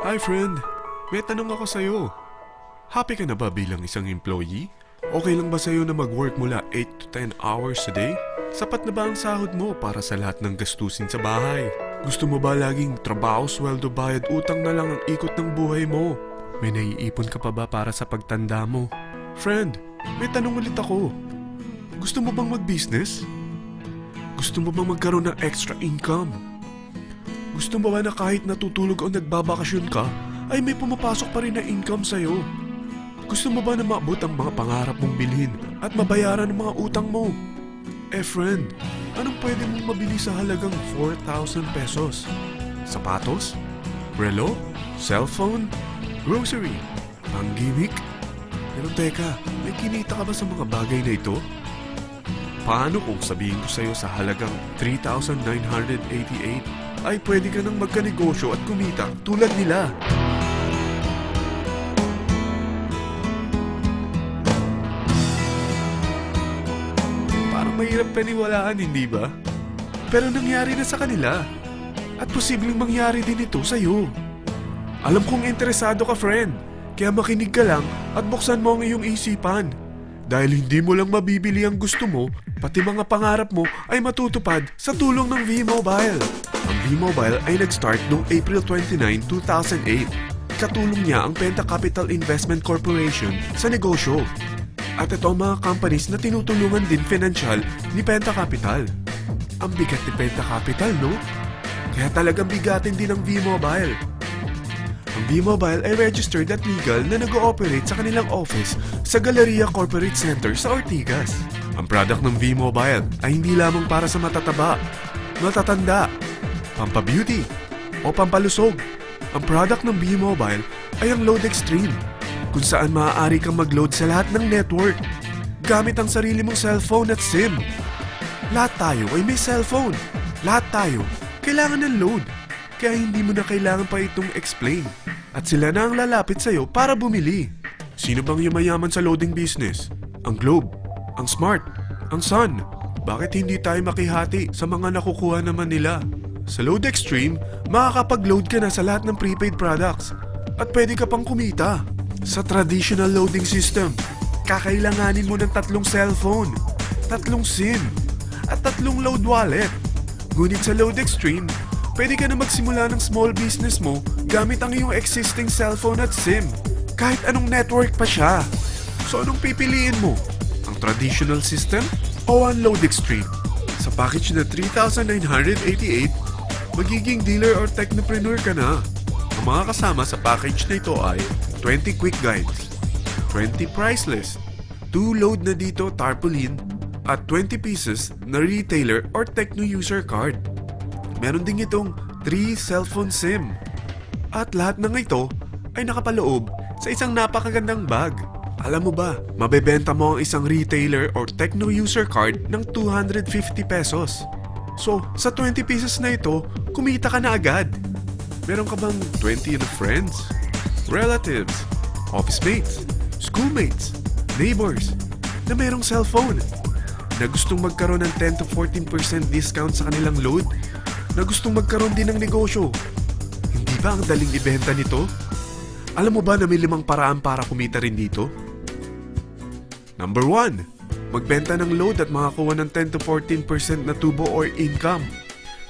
Hi friend, may tanong ako sa'yo. Happy ka na ba bilang isang employee? Okay lang ba sa'yo na mag-work mula 8 to 10 hours a day? Sapat na ba ang sahod mo para sa lahat ng gastusin sa bahay? Gusto mo ba laging trabaho, sweldo, bayad, utang na lang ang ikot ng buhay mo? May naiipon ka pa ba para sa pagtanda mo? Friend, may tanong ulit ako. Gusto mo bang mag-business? Gusto mo bang magkaroon ng extra income? Gusto mo ba na kahit natutulog o nagbabakasyon ka, ay may pumapasok pa rin na income sa'yo? Gusto mo ba na maabot ang mga pangarap mong bilhin at mabayaran ang mga utang mo? Friend, anong pwede mong mabili sa halagang 4,000 pesos? Sapatos? Relo? Cellphone? Grocery? Ang gimmick? Pero teka, may kinita ka ba sa mga bagay na ito? Paano kung sabihin ko sa'yo sa halagang 3,988 ay pwede ka nang magkanegosyo at kumita tulad nila? Parang mahirap paniwalaan, hindi ba? Pero nangyari na sa kanila. At posibleng mangyari din ito sa'yo. Alam kong interesado ka, friend. Kaya makinig ka lang at buksan mo ang iyong isipan. Dahil hindi mo lang mabibili ang gusto mo, pati mga pangarap mo ay matutupad sa tulong ng V-Mobile. Ang V-Mobile ay nag-start noong April 29, 2008. Katulong niya ang Penta Capital Investment Corporation sa negosyo. At ito ang mga companies na tinutulungan din financial ni Penta Capital. Ang bigat ni Penta Capital, no? Kaya talagang bigatin din ang V-Mobile. Ang V-Mobile ay registered at legal na nag-ooperate sa kanilang office sa Galleria Corporate Center sa Ortigas. Ang product ng V-Mobile ay hindi lamang para sa matataba, matatanda, pampabeauty, o pampalusog. Ang product ng V-Mobile ay ang Load Extreme, kung saan maaari kang mag-load sa lahat ng network gamit ang sarili mong cellphone at SIM. Lahat tayo ay may cellphone. Lahat tayo kailangan ng load. Kaya hindi mo na kailangan pa itong explain. At sila na ang lalapit sa'yo para bumili. Sino bang yumayaman sa loading business? Ang Globe, ang Smart, ang Sun. Bakit hindi tayo makihati sa mga nakukuha naman nila? Sa Load Extreme, makakapag-load ka na sa lahat ng prepaid products. At pwede ka pang kumita. Sa traditional loading system, kakailanganin mo ng 3 cellphone, 3 SIM, at 3 load wallet. Ngunit sa Load Extreme, pwede ka na magsimula ng small business mo gamit ang iyong existing cellphone at SIM. Kahit anong network pa siya. So anong pipiliin mo? Ang traditional system o ang Load Extreme? Sa package na 3,988, magiging dealer or technopreneur ka na. Ang mga kasama sa package na ito ay 20 quick guides, 20 price list, 2 load na dito tarpaulin, at 20 pieces na retailer or techno user card. Meron din itong 3 cellphone SIM. At lahat ng ito ay nakapaloob sa isang napakagandang bag. Alam mo ba, mabebenta mo ang isang retailer or techno user card ng 250 pesos. So, sa 20 pieces na ito, kumita ka na agad. Meron ka bang 20 na friends, relatives, office mates, schoolmates, neighbors na merong cellphone na gustong magkaroon ng 10 to 14% discount sa kanilang load? Na gustong magkaroon din ng negosyo? Hindi ba ang daling ibenta nito? Alam mo ba na may 5 paraan para kumita rin dito? Number 1. Magbenta ng load at makakuha ng 10 to 14% na tubo or income.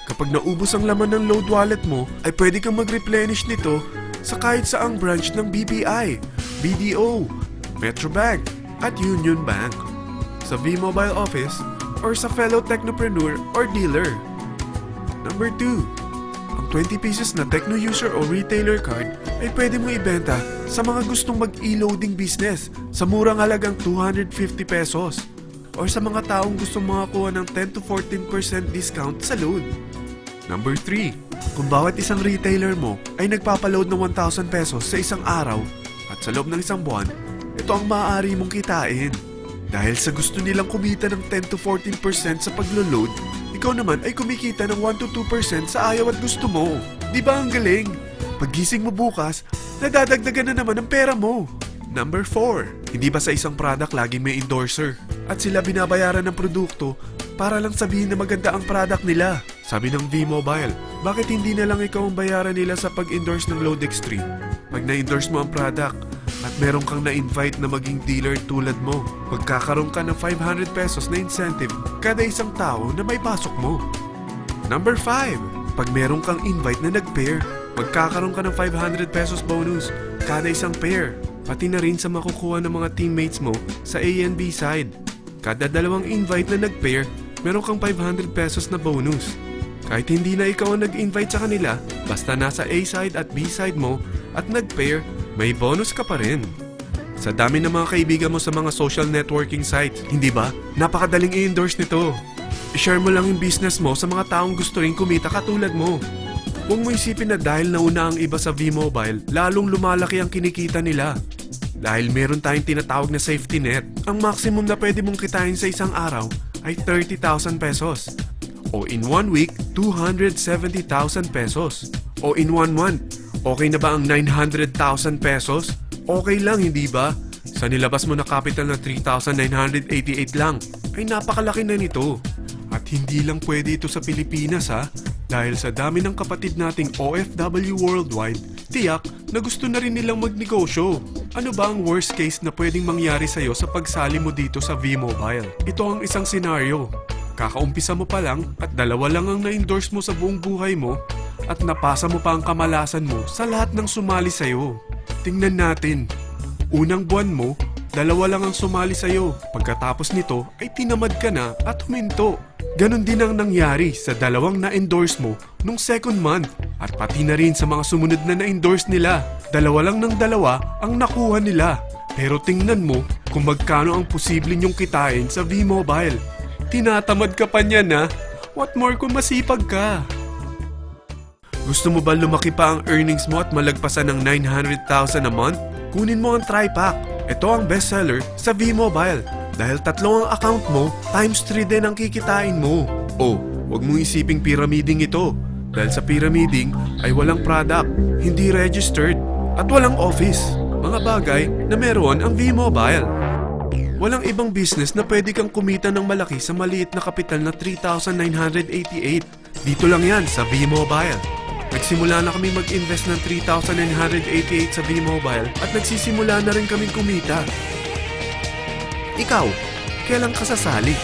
Kapag naubos ang laman ng load wallet mo, ay pwede kang mag-replenish nito sa kahit saang branch ng BPI, BDO, Metrobank, at Union Bank, sa V-Mobile office, or sa fellow technopreneur or dealer. Number 2. Ang 20 pieces na techno user o retailer card ay pwede mo ibenta sa mga gustong mag-e-loading business sa murang halagang 250 pesos or sa mga taong gustong makakuha ng 10 to 14% discount sa load. Number 3. Kung bawat isang retailer mo ay nagpapaload ng 1,000 pesos sa isang araw at sa loob ng isang buwan, ito ang maaari mong kitain. Dahil sa gusto nilang kumita ng 10 to 14% sa paglo-load, ikaw naman ay kumikita ng 1 to 2% sa ayaw at gusto mo. Di ba ang galing? Paggising mo bukas, nadadagdagan na naman ang pera mo. Number 4. Hindi ba sa isang product laging may endorser? At sila binabayaran ng produkto para lang sabihin na maganda ang product nila. Sabi ng V-Mobile, bakit hindi na lang ikaw ang bayaran nila sa pag-endorse ng Load Extreme? Pag na-endorse mo ang product at meron kang na-invite na maging dealer tulad mo, magkakaroon ka ng 500 pesos na incentive kada isang tao na may pasok mo. Number 5. Pag meron kang invite na nag-pair, magkakaroon ka ng 500 pesos bonus kada isang pair. Pati na rin sa makukuha ng mga teammates mo sa A and B side. Kada dalawang invite na nag-pair, meron kang 500 pesos na bonus. Kahit hindi na ikaw ang nag-invite sa kanila, basta nasa A side at B side mo at nag-pair, may bonus ka pa rin. Sa dami ng mga kaibigan mo sa mga social networking sites, hindi ba? Napakadaling i-endorse nito. I-share mo lang yung business mo sa mga taong gusto rin kumita katulad mo. Huwag mo isipin na dahil nauna ang iba sa V-Mobile, lalong lumalaki ang kinikita nila. Dahil meron tayong tinatawag na safety net, ang maximum na pwede mong kitain sa isang araw ay 30,000 pesos. O in 1 week, 270,000 pesos. O in 1 month, okay na ba ang 900,000 pesos? Okay lang, hindi ba? Sa nilabas mo na capital na 3,988 lang, ay napakalaki na nito. At hindi lang pwede ito sa Pilipinas ha, dahil sa dami ng kapatid nating OFW worldwide, tiyak na gusto na rin nilang magnegosyo. Ano ba ang worst case na pwedeng mangyari sa'yo sa pagsali mo dito sa V-Mobile? Ito ang isang senaryo. Kakaumpisa mo pa lang at dalawa lang ang na-endorse mo sa buong buhay mo at napasa mo pa ang kamalasan mo sa lahat ng sumali sa'yo. Tingnan natin. Unang buwan mo, dalawa lang ang sumali sa'yo. Pagkatapos nito ay tinamad ka na at huminto. Ganon din ang nangyari sa dalawang na-endorse mo nung second month at pati na rin sa mga sumunod na na-endorse nila. Dalawa lang ng dalawa ang nakuha nila. Pero tingnan mo kung magkano ang posible nyong kitain sa V-Mobile. Tinatamad ka pa niyan ha? What more kung masipag ka? Gusto mo ba lumaki pa ang earnings mo at malagpasan ng 900,000 a month? Kunin mo ang TriPack. Ito ang bestseller sa V-Mobile. Dahil 3 ang account mo, times 3 din ang kikitain mo. Oh, huwag mong isiping pyramiding ito. Dahil sa pyramiding ay walang product, hindi registered, at walang office. Mga bagay na meron ang V-Mobile. Walang ibang business na pwede kang kumita ng malaki sa maliit na kapital na 3,988. Dito lang yan sa V-Mobile. Nagsimula na kami mag-invest ng 3,988 sa V-Mobile at nagsisimula na rin kaming kumita. Ikaw, kailan ka sasali?